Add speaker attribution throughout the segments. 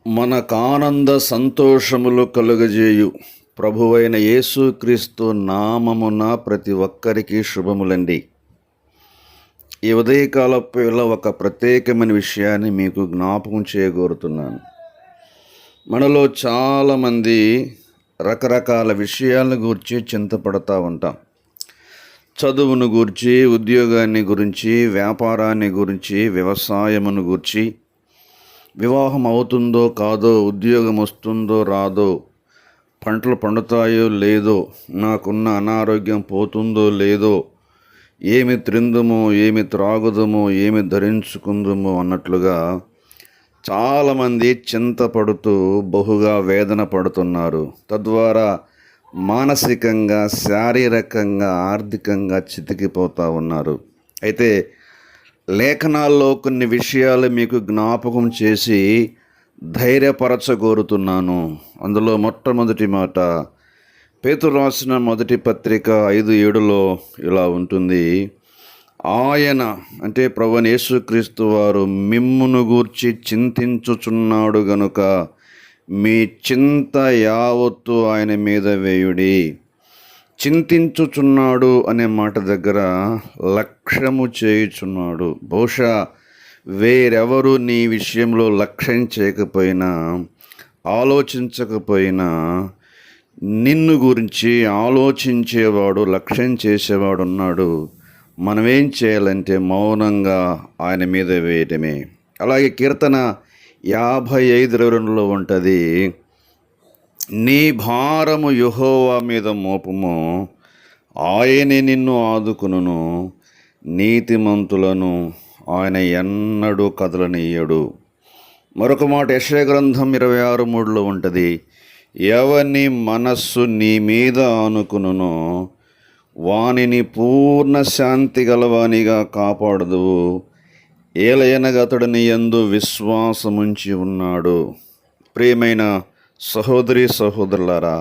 Speaker 1: మనకానంద సంతోషములు కలుగజేయు ప్రభువైన యేసుక్రీస్తు నామమున ప్రతి ఒక్కరికి శుభములండి. ఈ ఉదయకాలపు వేళ ఒక ప్రత్యేకమైన విషయాన్ని మీకు జ్ఞాపకం చేయగోరుతున్నాను. మనలో చాలామంది రకరకాల విషయాలను గురించి చింతపడతా ఉంటాం. చదువును గురించి, ఉద్యోగాన్ని గురించి, వ్యాపారాన్ని గురించి, వ్యవసాయమును గురించి, వివాహం అవుతుందో కాదో, ఉద్యోగం వస్తుందో రాదో, పంటలు పండుతాయో లేదో, నాకున్న అనారోగ్యం పోతుందో లేదో, ఏమి త్రిందుమో, ఏమి త్రాగుదమో, ఏమి ధరించుకుందుమో అన్నట్లుగా చాలామంది చింతపడుతూ బహుగా వేదన పడుతున్నారు. తద్వారా మానసికంగా, శారీరకంగా, ఆర్థికంగా చితికిపోతూ ఉన్నారు. అయితే లేఖనాల్లో కొన్ని విషయాలు మీకు జ్ఞాపకం చేసి ధైర్యపరచగోరుతున్నాను. అందులో మొట్టమొదటి మాట పేతురు రాసిన మొదటి పత్రిక 5:7 ఇలా ఉంటుంది. ఆయన అంటే ప్రభువైన యేసుక్రీస్తు వారు మిమ్మును గూర్చి చింతించుచున్నాడు గనుక మీ చింత యావత్తు ఆయన మీద వేయుడి. చింతించుచున్నాడు అనే మాట దగ్గర లక్ష్యము చేయుచున్నాడు. బహుశా వేరెవరు నీ విషయంలో లక్ష్యం చేయకపోయినా, ఆలోచించకపోయినా, నిన్ను గురించి ఆలోచించేవాడు, లక్ష్యం చేసేవాడు ఉన్నాడు. మనమేం చేయాలంటే మౌనంగా ఆయన మీద వేయటమే. అలాగే కీర్తన 55:22 ఉంటుంది. నీ భారము యెహోవా మీద మోపుము, ఆయనే నిన్ను ఆదుకును, నీతిమంతులను ఆయన ఎన్నడూ కదలనీయడు. మరొక మాట యెషయా గ్రంథం 26:3 ఉంటుంది. ఎవని మనస్సు నీ మీద ఆనుకునునో వానిని పూర్ణ శాంతి గలవానిగా కాపాడదువు, ఏలయనగా అతడు నీ యందు విశ్వాసముంచి ఉన్నాడు. ప్రియమైన సహోదరి సహోదరులారా,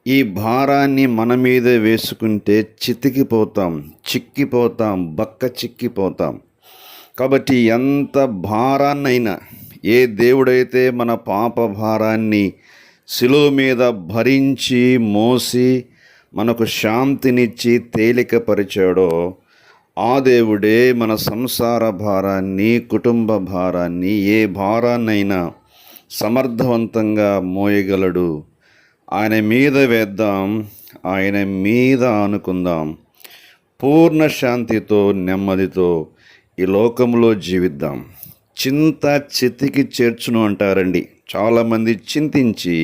Speaker 1: ఈ భారాన్ని మన మీద వేసుకుంటే చితికిపోతాం, చిక్కిపోతాం, చిక్కిపోతాం. కాబట్టి ఎంత భారాన్నైనా, ఏ దేవుడైతే మన పాప భారాన్ని శిలువ మీద భరించి మోసి మనకు శాంతినిచ్చి తేలికపరిచాడో ఆ దేవుడే మన సంసార భారాన్ని, కుటుంబ భారాన్ని, ఏ భారాన్నైనా సమర్థవంతంగా మోయగలడు. ఆయన మీద వేద్దాం, ఆయన మీద ఆనుకుందాం. పూర్ణ శాంతితో, నెమ్మదితో ఈ లోకంలో జీవిద్దాం. చింత చితికి చేర్చును అంటారండి. చాలామంది చింతించి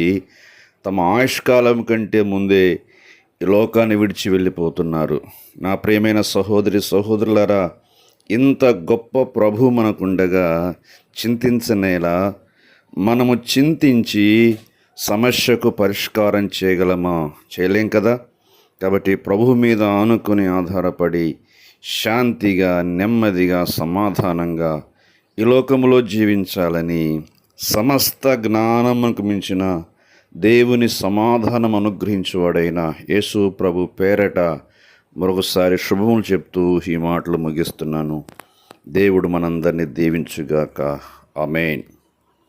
Speaker 1: తమ ఆయుష్కాలం కంటే ముందే ఈ లోకాన్ని విడిచి వెళ్ళిపోతున్నారు. నా ప్రియమైన సహోదరి సహోదరులారా, ఇంత గొప్ప ప్రభు మనకుండగా చింతించనేలా? మనము చింతించి సమస్యకు పరిష్కారం చేయగలమా? చేయలేం కదా. కాబట్టి ప్రభు మీద ఆనుకుని ఆధారపడి శాంతిగా, నెమ్మదిగా, సమాధానంగా ఈ లోకంలో జీవించాలని సమస్త జ్ఞానమునకు మించిన దేవుని సమాధానం అనుగ్రహించువాడైన యేసు ప్రభు పేరట మరొకసారి శుభములు చెప్తూ ఈ మాటలు ముగిస్తున్నాను. దేవుడు మనందరినీ దీవించుగాక. ఆమేన్.